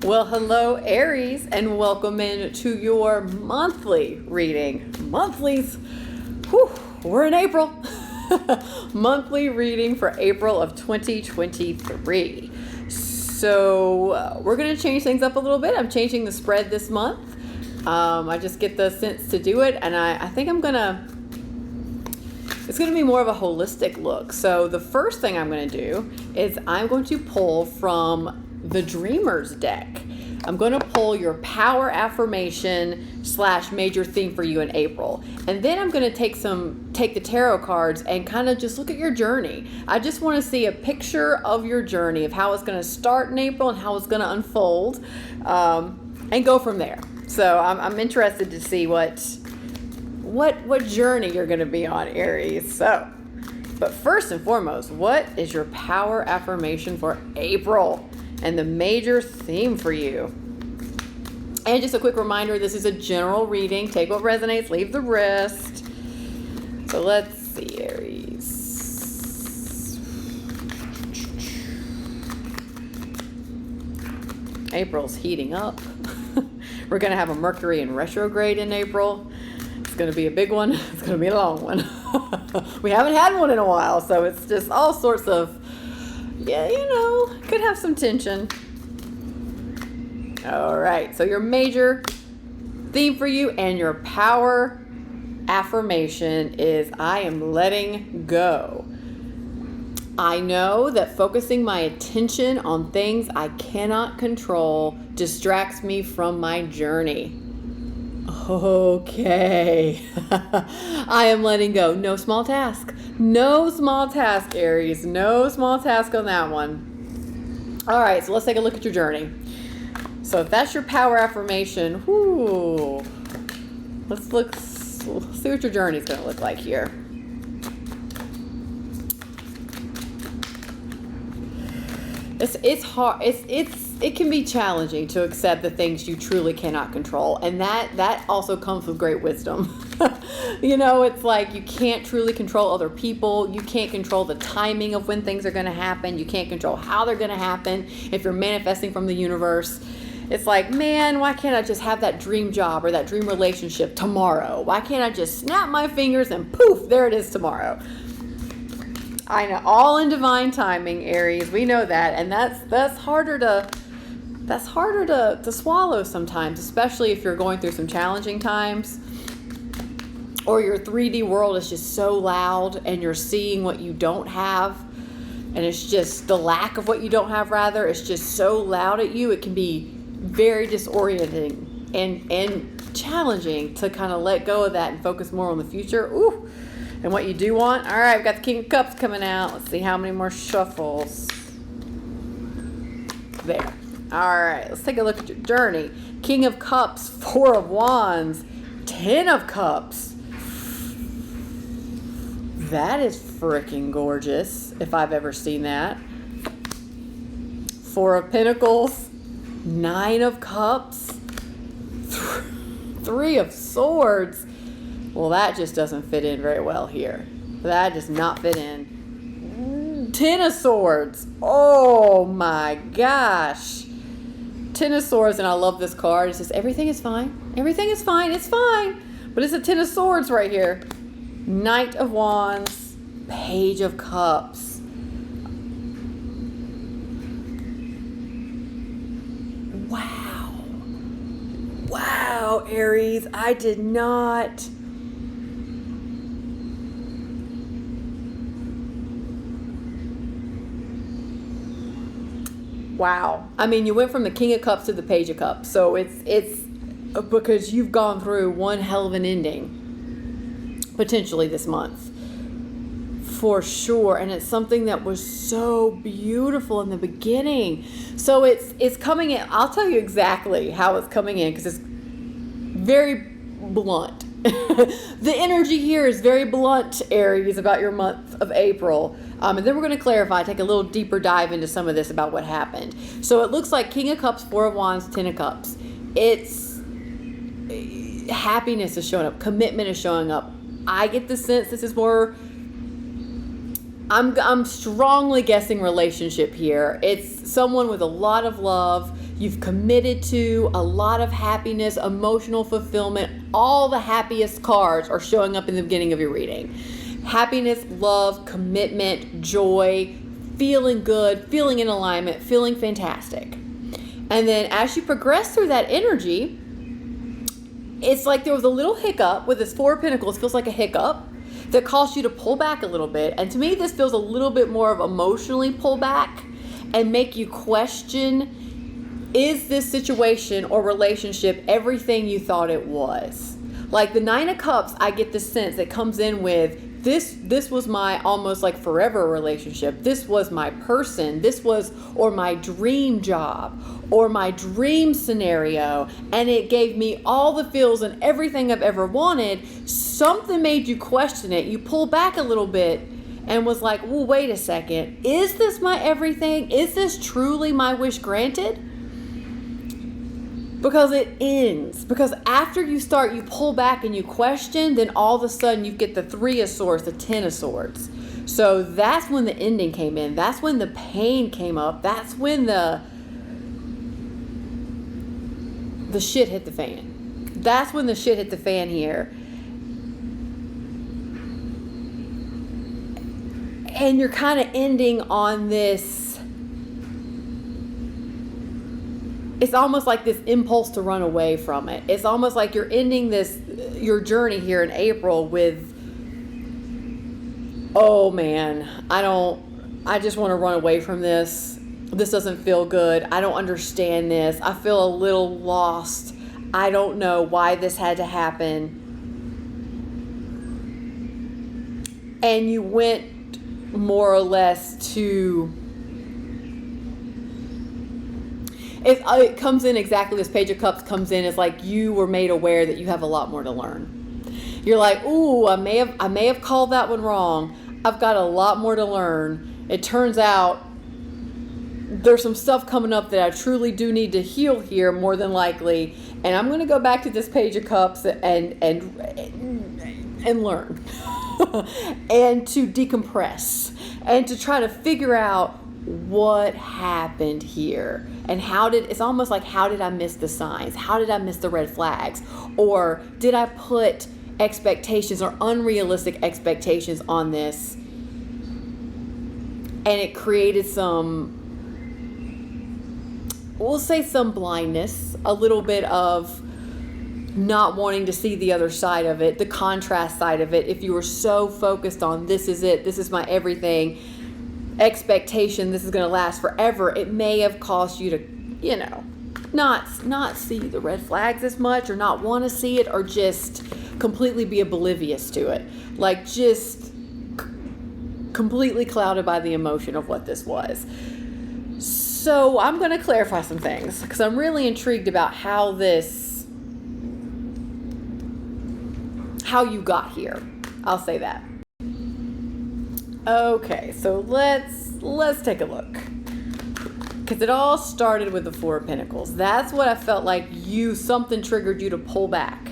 Well, hello, Aries, and welcome in to your monthly reading. Monthlies, whew, we're in April. Monthly reading for April of 2023. So we're going to change things up a little bit. I'm changing the spread this month. I just get the sense to do it, and I think it's going to be more of a holistic look. So the first thing I'm going to do is I'm going to pull from the Dreamers deck. I'm going to pull your power affirmation / major theme for you in April. And then I'm going to take the tarot cards and kind of just look at your journey. I just want to see a picture of your journey, of how it's going to start in April and how it's going to unfold, and go from there. So I'm interested to see what journey you're going to be on, Aries. So, but first and foremost, what is your power affirmation for April and the major theme for you? And just a quick reminder, this is a general reading. Take what resonates, leave the rest. So let's see, Aries. April's heating up. We're going to have a Mercury in retrograde in April. It's going to be a big one. It's going to be a long one. We haven't had one in a while, so it's just all sorts of, could have some tension. All right, so your major theme for you and your power affirmation is I am letting go. I know that focusing my attention on things I cannot control distracts me from my journey. Okay. I am letting go. No small task. No small task, Aries. No small task on that one. All right, so let's take a look at your journey. So if that's your power affirmation, let's see what your journey is going to look like here. It's hard. It can be challenging to accept the things you truly cannot control, and that also comes with great wisdom. It's like you can't truly control other people. You can't control the timing of when things are going to happen. You can't control how they're going to happen. If you're manifesting from the universe, it's like, man, why can't I just have that dream job or that dream relationship tomorrow? Why can't I just snap my fingers and poof, there it is tomorrow? I know, all in divine timing, Aries. We know that, and that's harder to swallow sometimes, especially if you're going through some challenging times, or your 3D world is just so loud, and you're seeing what you don't have, and it's just the lack of what you don't have. Rather, it's just so loud at you. It can be very disorienting and challenging to kind of let go of that and focus more on the future. Ooh. And what you do want. All right, we've got the King of Cups coming out. Let's see how many more shuffles. There. All right, let's take a look at your journey. King of Cups, 4 of Wands, 10 of Cups. That is freaking gorgeous, if I've ever seen that. 4 of Pentacles, 9 of Cups, 3 of Swords. Well, that just doesn't fit in very well here. That does not fit in. 10 of Swords. Oh my gosh. 10 of Swords, and I love this card. It says everything is fine. Everything is fine. It's fine. But it's a 10 of Swords right here. Knight of Wands. Page of Cups. Wow. Wow, Aries. I did not... Wow. I mean, you went from the King of Cups to the Page of Cups. So it's because you've gone through one hell of an ending, potentially this month. For sure. And it's something that was so beautiful in the beginning. So it's coming in. I'll tell you exactly how it's coming in, because it's very blunt. The energy here is very blunt, Aries, about your month of April. And then we're going to clarify, take a little deeper dive into some of this about what happened. So it looks like King of Cups, 4 of Wands, 10 of Cups. It's happiness is showing up. Commitment is showing up. I get the sense this is more... I'm strongly guessing relationship here. It's someone with a lot of love, you've committed to, a lot of happiness, emotional fulfillment. All the happiest cards are showing up in the beginning of your reading. Happiness, love, commitment, joy, feeling good, feeling in alignment, feeling fantastic. And then as you progress through that energy, it's like there was a little hiccup with this Four of Pentacles. Feels like a hiccup that caused you to pull back a little bit. And to me, this feels a little bit more of emotionally pull back and make you question, is this situation or relationship everything you thought it was? Like the Nine of Cups, I get the sense that comes in with, this was my almost like forever relationship. This was my person. This was, or my dream job, or my dream scenario. And it gave me all the feels and everything I've ever wanted. Something made you question it. You pulled back a little bit and was like, well, wait a second. Is this my everything? Is this truly my wish granted? Because it ends. Because after you start, you pull back and you question, then all of a sudden you get the Three of Swords, the Ten of Swords. So that's when the ending came in. That's when the pain came up. That's when the shit hit the fan. That's when the shit hit the fan here. And you're kind of ending on this. It's almost like this impulse to run away from it. It's almost like you're ending your journey here in April with, oh man, I just want to run away from this. This doesn't feel good. I don't understand this. I feel a little lost. I don't know why this had to happen. And you went more or less to... It comes in exactly, this Page of Cups comes in as like you were made aware that you have a lot more to learn. You're like, ooh, I may have called that one wrong. I've got a lot more to learn. It turns out there's some stuff coming up that I truly do need to heal here, more than likely. And I'm going to go back to this Page of Cups and learn and to decompress and to try to figure out what happened here, and it's almost like, how did I miss the signs? How did I miss the red flags? Or did I put expectations or unrealistic expectations on this, and it created some, we'll say some blindness, a little bit of not wanting to see the other side of it, the contrast side of it. If you were so focused on, this is it, this is my everything, expectation, this is going to last forever, it may have caused you to, not see the red flags as much, or not want to see it, or just completely be oblivious to it. Like just completely clouded by the emotion of what this was. So I'm going to clarify some things because I'm really intrigued about how you got here. I'll say that. Okay, so let's take a look. Because it all started with the Four of Pentacles. That's what I felt like something triggered you to pull back.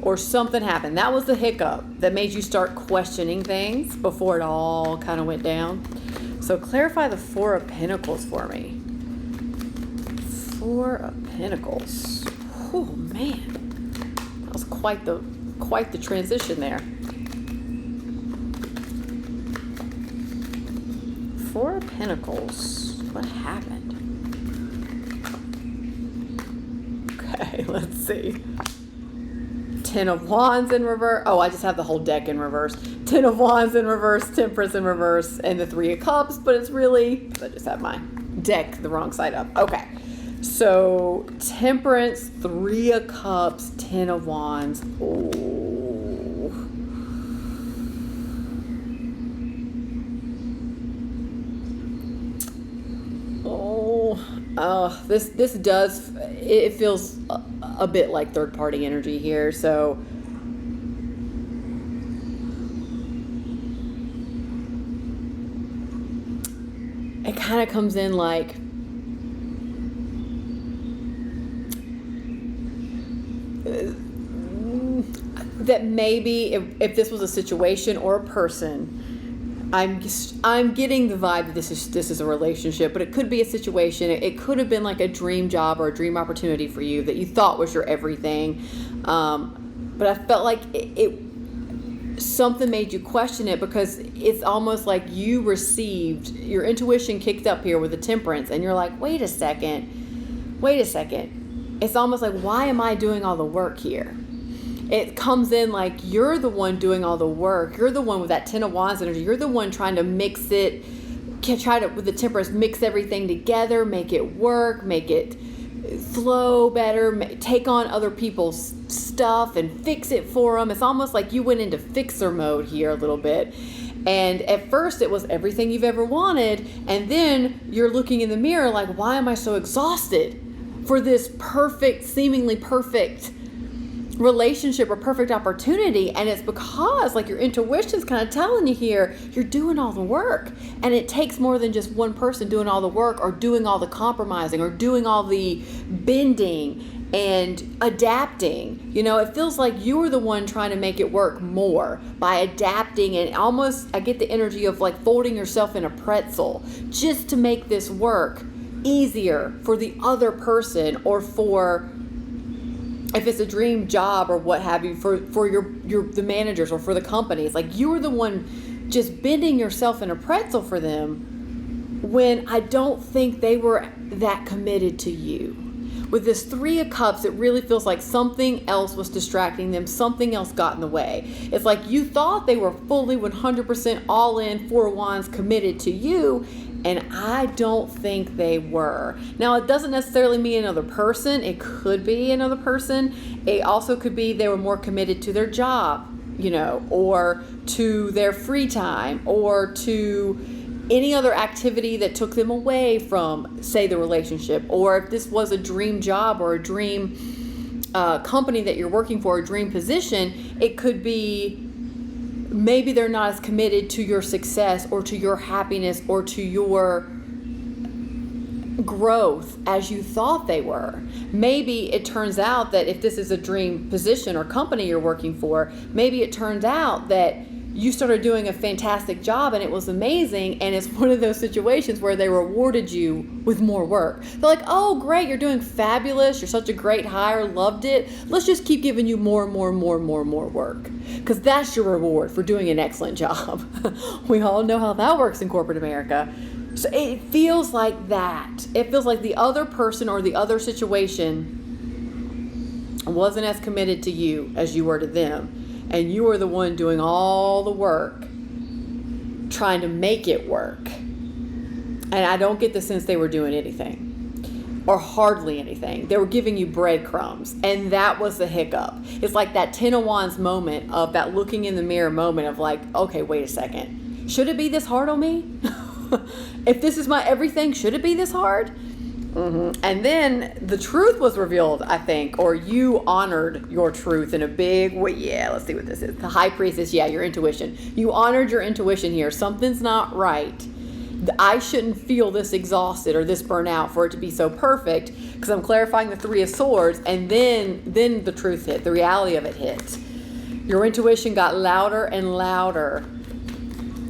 Or something happened. That was the hiccup that made you start questioning things before it all kind of went down. So clarify the Four of Pentacles for me. Four of Pentacles. Oh man. That was quite the transition there. Four of Pentacles. What happened? Okay, let's see. Ten of Wands in reverse. Oh, I just have the whole deck in reverse. Ten of Wands in reverse, Temperance in reverse, and the Three of Cups. But it's really, I just have my deck the wrong side up. Okay. So, Temperance, Three of Cups, Ten of Wands. This does, it feels a bit like third party energy here. So it kind of comes in like that maybe if this was a situation or a person, I'm getting the vibe that this is a relationship, but it could be a situation. It could have been like a dream job or a dream opportunity for you that you thought was your everything. But I felt like something made you question it, because it's almost like you received, your intuition kicked up here with the Temperance, and you're like, wait a second. It's almost like, why am I doing all the work here? It comes in like you're the one doing all the work. You're the one with that Ten of Wands energy. You're the one trying to mix it, with the Temperance, mix everything together, make it work, make it flow better, take on other people's stuff and fix it for them. It's almost like you went into fixer mode here a little bit. And at first it was everything you've ever wanted. And then you're looking in the mirror like, why am I so exhausted for this perfect, seemingly perfect relationship or perfect opportunity? And it's because like your intuition's kind of telling you here, you're doing all the work, and it takes more than just one person doing all the work or doing all the compromising or doing all the bending and adapting. You know, it feels like you're the one trying to make it work more by adapting, and almost I get the energy of like folding yourself in a pretzel just to make this work easier for the other person, or for, if it's a dream job or what have you, for the managers or for the companies. Like you were the one just bending yourself in a pretzel for them, when I don't think they were that committed to you. With this Three of Cups, it really feels like something else was distracting them. Something else got in the way. It's like you thought they were fully 100% all in, Four of Wands committed to you, and I don't think they were. Now, it doesn't necessarily mean another person. It could be another person. It also could be they were more committed to their job, you know, or to their free time, or to any other activity that took them away from, say, the relationship. Or if this was a dream job or a dream company that you're working for, a dream position, it could be maybe they're not as committed to your success or to your happiness or to your growth as you thought they were. Maybe it turns out that if this is a dream position or company you're working for, maybe it turns out that you started doing a fantastic job and it was amazing, and it's one of those situations where they rewarded you with more work. They're like, oh great, you're doing fabulous, you're such a great hire, loved it, let's just keep giving you more work, because that's your reward for doing an excellent job. We all know how that works in corporate America. So it feels like that. It feels like the other person or the other situation wasn't as committed to you as you were to them. And you were the one doing all the work, trying to make it work. And I don't get the sense they were doing anything, or hardly anything. They were giving you breadcrumbs, and that was the hiccup. It's like that Ten of Wands moment of that looking in the mirror moment of like, okay, wait a second. Should it be this hard on me? If this is my everything, should it be this hard? And then the truth was revealed, I think, or you honored your truth in a big way. Yeah, let's see what this is. The High Priestess, yeah, your intuition. You honored your intuition here. Something's not right. I shouldn't feel this exhausted or this burnout for it to be so perfect, because I'm clarifying the Three of Swords, and then the truth hit. The reality of it hit. Your intuition got louder and louder,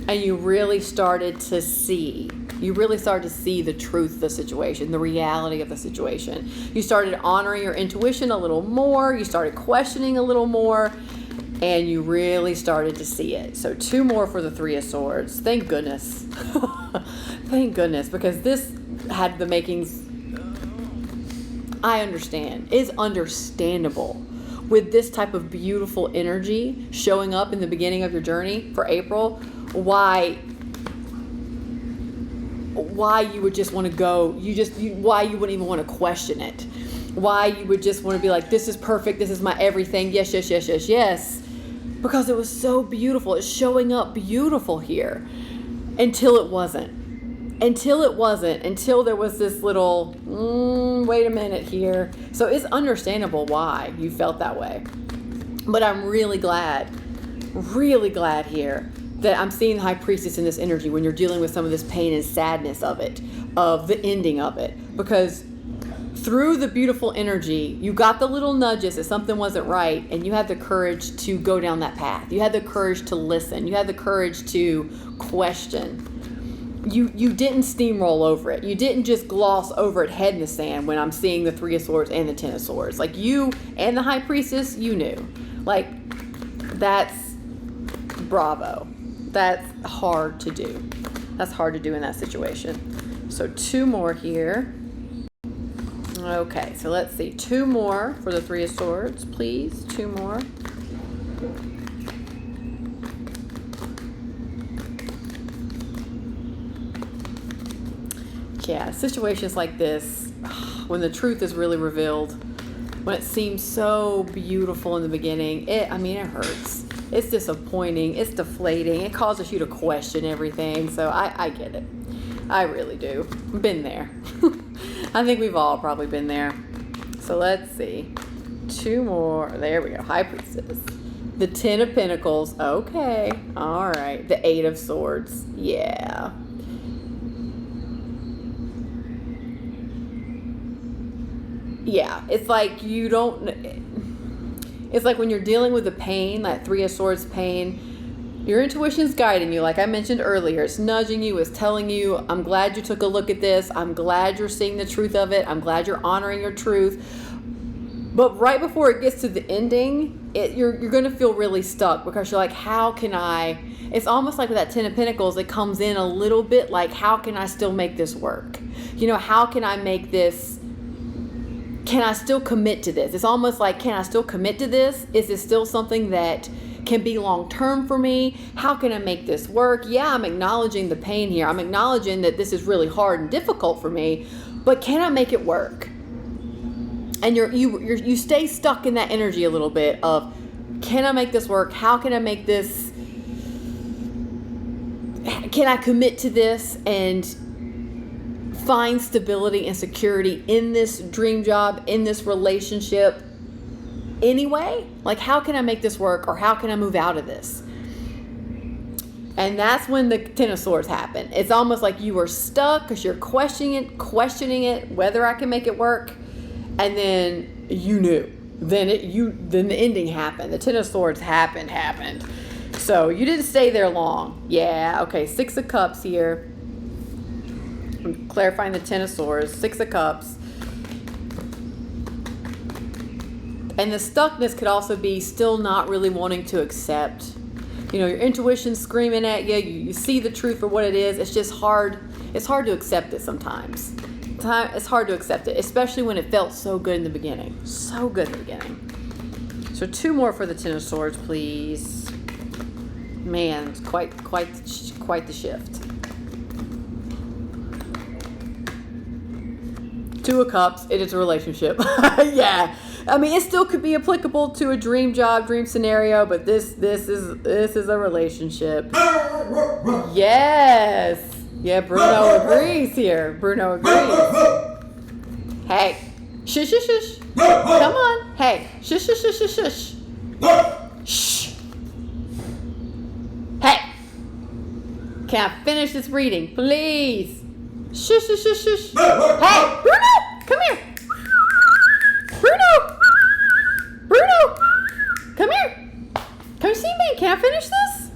and you really started to see. You really started to see the truth of the situation, the reality of the situation. You started honoring your intuition a little more. You started questioning a little more, and you really started to see it. So 2 more for the Three of Swords. Thank goodness. Thank goodness, because this had the makings. I understand. It's understandable with this type of beautiful energy showing up in the beginning of your journey for April, why you would just want to go, why you wouldn't even want to question it, why you would just want to be like, this is perfect, this is my everything, yes, because it was so beautiful. It's showing up beautiful here, until it wasn't, until there was this little, wait a minute here. So it's understandable why you felt that way, but I'm really glad here that I'm seeing the High Priestess in this energy when you're dealing with some of this pain and sadness of it, of the ending of it. Because through the beautiful energy, you got the little nudges that something wasn't right, and you had the courage to go down that path. You had the courage to listen. You had the courage to question. You didn't steamroll over it. You didn't just gloss over it head in the sand when I'm seeing the Three of Swords and the Ten of Swords. Like, you and the High Priestess, you knew. Like, that's bravo. That's hard to do. That's hard to do in that situation. So 2 more here. Okay, so let's see. 2 more for the Three of Swords, please. 2 more. Yeah, situations like this, when the truth is really revealed, when it seems so beautiful in the beginning, it hurts. It's disappointing. It's deflating. It causes you to question everything. So I get it. I really do. Been there. I think we've all probably been there. So let's see. 2 more. There we go. High Priestess. The 10 of Pentacles. Okay. All right. The 8 of Swords. Yeah. Yeah. It's like you don't... It's like when you're dealing with the pain, that 3 of Swords pain, your intuition's guiding you, like I mentioned earlier. It's nudging you, it's telling you, I'm glad you took a look at this. I'm glad you're seeing the truth of it. I'm glad you're honoring your truth. But right before it gets to the ending, you're going to feel really stuck, because you're like, how can I... It's almost like with that 10 of Pentacles, it comes in a little bit like, how can I still make this work? You know, how can I make this... Can I still commit to this? It's almost like, can I still commit to this? Is this still something that can be long-term for me? How can I make this work? Yeah, I'm acknowledging the pain here. I'm acknowledging that this is really hard and difficult for me, but can I make it work? And you stay stuck in that energy a little bit of, can I make this work? How can I make this? Can I commit to this and find stability and security in this dream job, in this relationship anyway? Like, how can I make this work, or how can I move out of this? And that's when the 10 of Swords happen. It's almost like you were stuck because you're questioning it, whether I can make it work. And then you knew. Then the ending happened. The 10 of Swords happened. So you didn't stay there long. Yeah, okay, 6 of Cups here. I'm clarifying the 10 of Swords, 6 of Cups. And the stuckness could also be still not really wanting to accept. You know, your intuition's screaming at you. You see the truth for what it is. It's just hard. It's hard to accept it sometimes. It's hard to accept it, especially when it felt so good in the beginning. So good in the beginning. So 2 more for the 10 of Swords, please. Man, it's quite the shift. 2 of Cups, it is a relationship. Yeah. I mean, it still could be applicable to a dream job, dream scenario, but this is a relationship. Yes. Yeah, Bruno agrees here. Bruno agrees. Hey. Shush, shush, shush. Come on. Hey. Shush, shush, shush, shush, shush. Shh. Hey. Can I finish this reading, please? Shush, shush, shush, shush. Hey, Bruno, come here. Bruno, come here. Come see me. Can I finish this?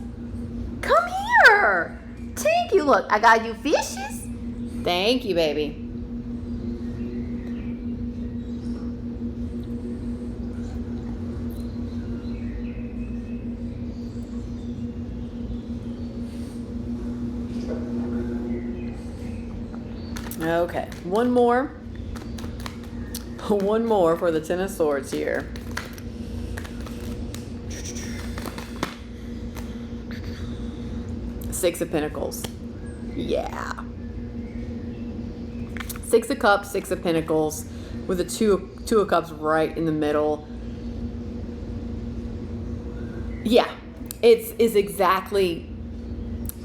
Come here. Thank you. Look, I got you fishes. Thank you, baby. Okay, one more for the 10 of Swords here. Six of Pentacles. Yeah. 6 of Cups, 6 of Pentacles, with the two of Cups right in the middle. Yeah, it's exactly...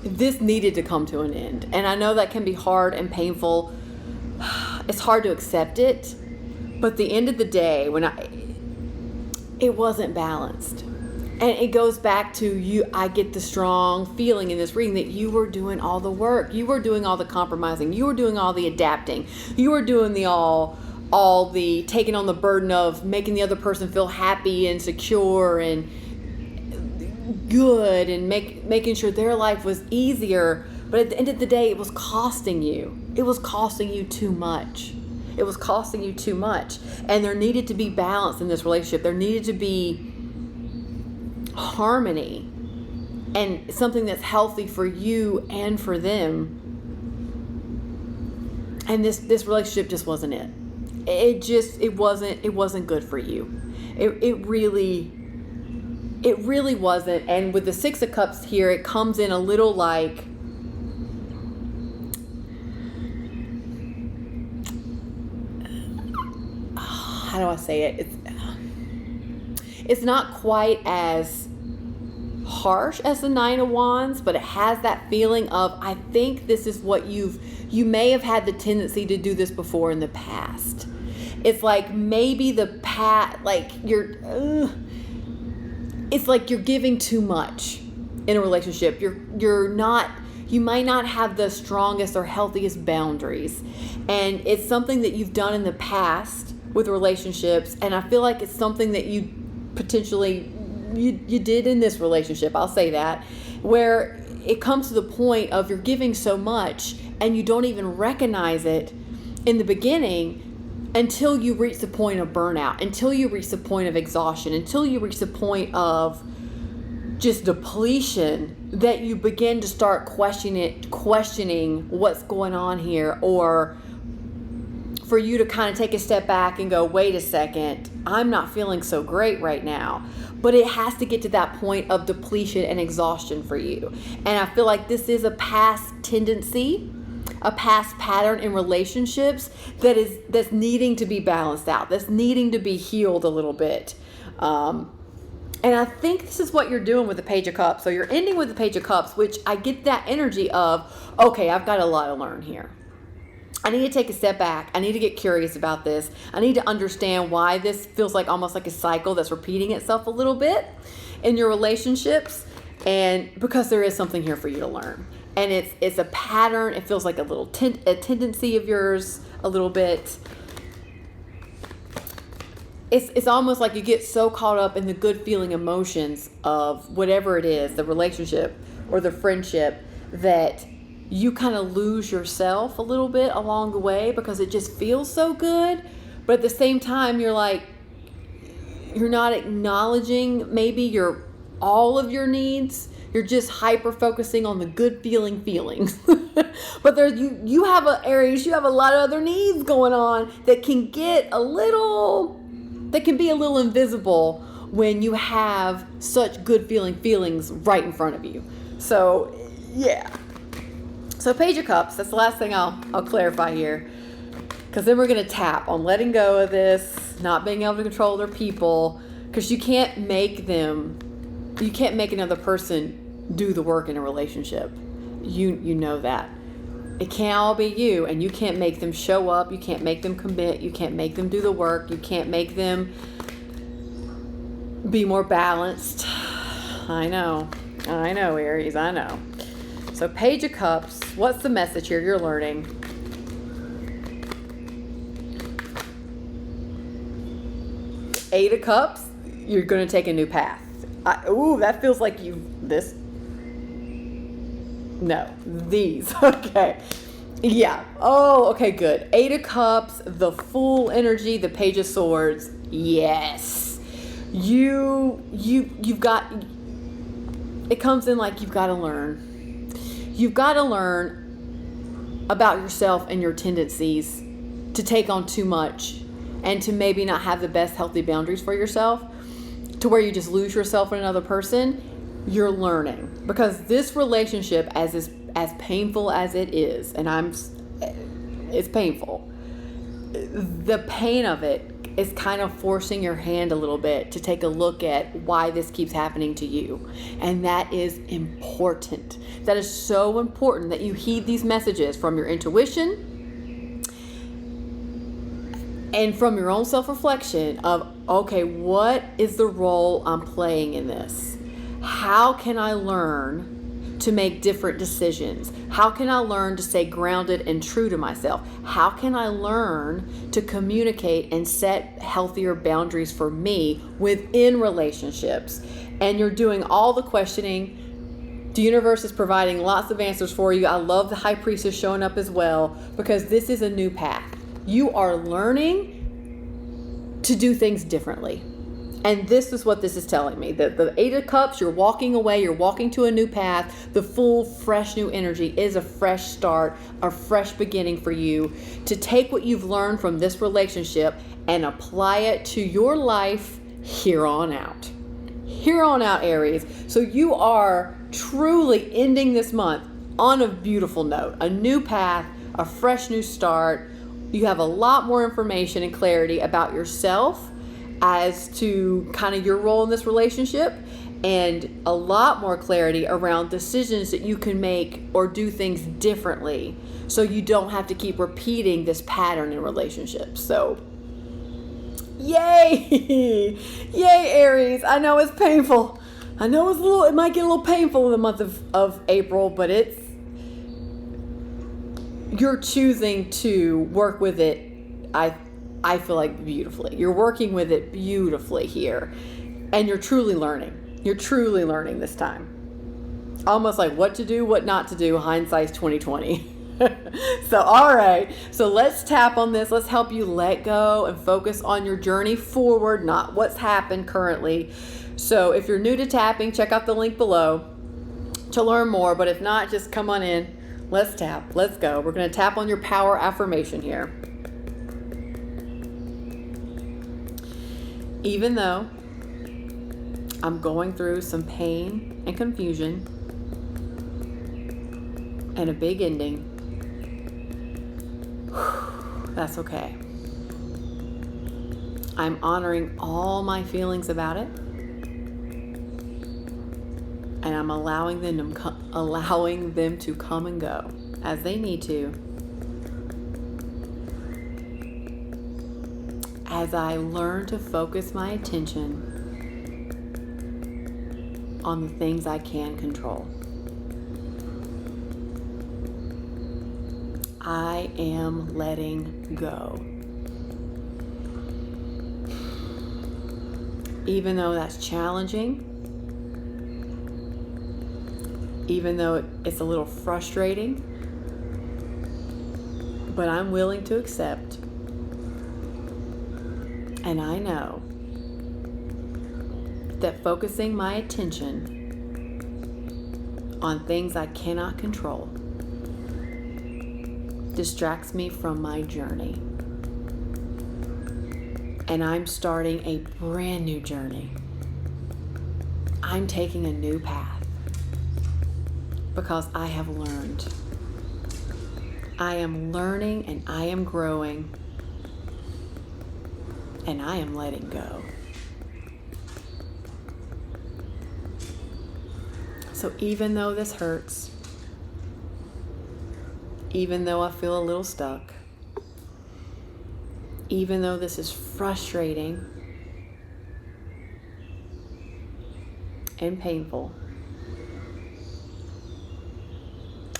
This needed to come to an end. And I know that can be hard and painful. It's hard to accept it. But at the end of the day, it wasn't balanced. And it goes back to you. I get the strong feeling in this reading that you were doing all the work. You were doing all the compromising. You were doing all the adapting. You were doing all all the taking on the burden of making the other person feel happy and secure and good and making sure their life was easier. But at the end of the day, it was costing you. It was costing you too much. It was costing you too much. And there needed to be balance in this relationship. There needed to be harmony and something that's healthy for you and for them. And this relationship just wasn't it. It wasn't good for you. It really wasn't. And with the Six of Cups here, it comes in a little like, how do I say it? It's not quite as harsh as the Nine of Wands, but it has that feeling of, I think this is what you may have had the tendency to do this before in the past. It's like maybe it's like you're giving too much in a relationship. You might not have the strongest or healthiest boundaries. And it's something that you've done in the past with relationships, and I feel like it's something that you potentially you did in this relationship, I'll say that, where it comes to the point of you're giving so much and you don't even recognize it in the beginning until you reach the point of burnout, until you reach the point of exhaustion, until you reach the point of just depletion, that you begin to start questioning what's going on here, or for you to kind of take a step back and go, wait a second, I'm not feeling so great right now. But it has to get to that point of depletion and exhaustion for you. And I feel like this is a past tendency, a past pattern in relationships that's needing to be balanced out, that's needing to be healed a little bit. And I think this is what you're doing with the Page of Cups. So you're ending with the Page of Cups, which I get that energy of, okay, I've got a lot to learn here. I need to take a step back. I need to get curious about this. I need to understand why this feels like almost like a cycle that's repeating itself a little bit in your relationships. And because there is something here for you to learn. And it's a pattern. It feels like a little a tendency of yours a little bit. It's almost like you get so caught up in the good feeling emotions of whatever it is, the relationship or the friendship, that you kind of lose yourself a little bit along the way because it just feels so good. But at the same time, you're not acknowledging maybe all of your needs. You're just hyper focusing on the good feelings. But you have Aries, you have a lot of other needs going on that can be a little invisible when you have such good feelings right in front of you. So, yeah. So Page of Cups, that's the last thing I'll clarify here. Because then we're going to tap on letting go of this, not being able to control other people. Because you can't make another person do the work in a relationship. You know that. It can't all be you, and you can't make them show up. You can't make them commit. You can't make them do the work. You can't make them be more balanced. I know, Aries, I know. So Page of Cups, what's the message here you're learning? Eight of Cups, you're going to take a new path. That feels like these. Okay. Yeah. Oh, okay, good. Eight of Cups, the Fool energy, the Page of Swords. Yes. You've got, it comes in like you've got to learn. You've got to learn about yourself and your tendencies to take on too much and to maybe not have the best healthy boundaries for yourself, to where you just lose yourself in another person. You're learning, because this relationship, as painful as it is, and it's painful, the pain of it is kind of forcing your hand a little bit to take a look at why this keeps happening to you. And that is important. That is so important that you heed these messages from your intuition and from your own self-reflection of, okay, what is the role I'm playing in this? How can I learn to make different decisions? How can I learn to stay grounded and true to myself? How can I learn to communicate and set healthier boundaries for me within relationships? And you're doing all the questioning. The universe is providing lots of answers for you. I love the High Priestess showing up as well, because this is a new path. You are learning to do things differently. And this is what this is telling me. The Eight of Cups, you're walking away, you're walking to a new path. The full, fresh new energy is a fresh start, a fresh beginning for you to take what you've learned from this relationship and apply it to your life here on out. Here on out, Aries. So you are truly ending this month on a beautiful note, a new path, a fresh new start. You have a lot more information and clarity about yourself as to kind of your role in this relationship, and a lot more clarity around decisions that you can make or do things differently, so you don't have to keep repeating this pattern in relationships. So yay! Yay, Aries. I know it's painful. I know it might get a little painful in the month of April, but you're choosing to work with it. I feel like beautifully. You're working with it beautifully here. And you're truly learning. You're truly learning this time. Almost like what to do, what not to do. Hindsight's 2020. So, all right. So let's tap on this. Let's help you let go and focus on your journey forward, not what's happened currently. So if you're new to tapping, check out the link below to learn more. But if not, just come on in. Let's tap. Let's go. We're going to tap on your power affirmation here. Even though I'm going through some pain and confusion and a big ending, that's okay. I'm honoring all my feelings about it, and I'm allowing them to come and go as they need to, as I learn to focus my attention on the things I can control. I am letting go. Even though that's challenging, even though it's a little frustrating, but I'm willing to accept. And I know that focusing my attention on things I cannot control distracts me from my journey. And I'm starting a brand new journey. I'm taking a new path because I have learned. I am learning and I am growing. And I am letting go. So even though this hurts, even though I feel a little stuck, even though this is frustrating and painful,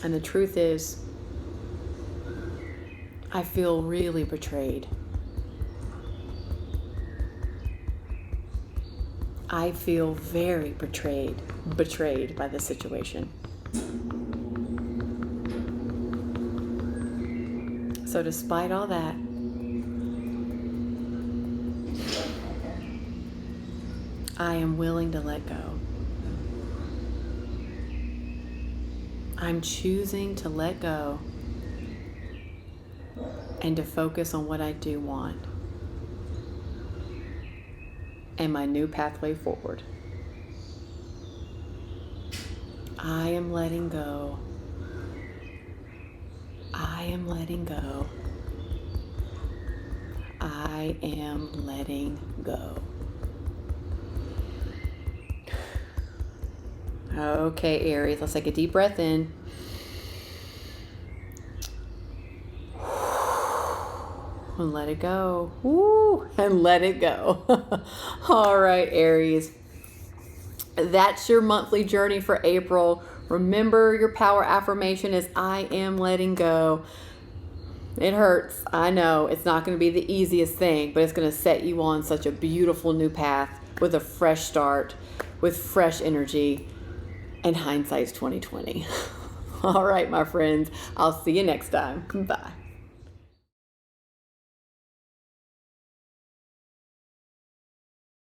and the truth is, I feel really betrayed. I feel very betrayed by the situation. So despite all that, I am willing to let go. I'm choosing to let go and to focus on what I do want and my new pathway forward. I am letting go. I am letting go. I am letting go. Okay, Aries, let's take a deep breath in. And let it go. Woo, and let it go. All right, Aries. That's your monthly journey for April. Remember, your power affirmation is I am letting go. It hurts. I know it's not going to be the easiest thing, but it's going to set you on such a beautiful new path with a fresh start, with fresh energy, and hindsight's 2020. All right, my friends. I'll see you next time. Bye.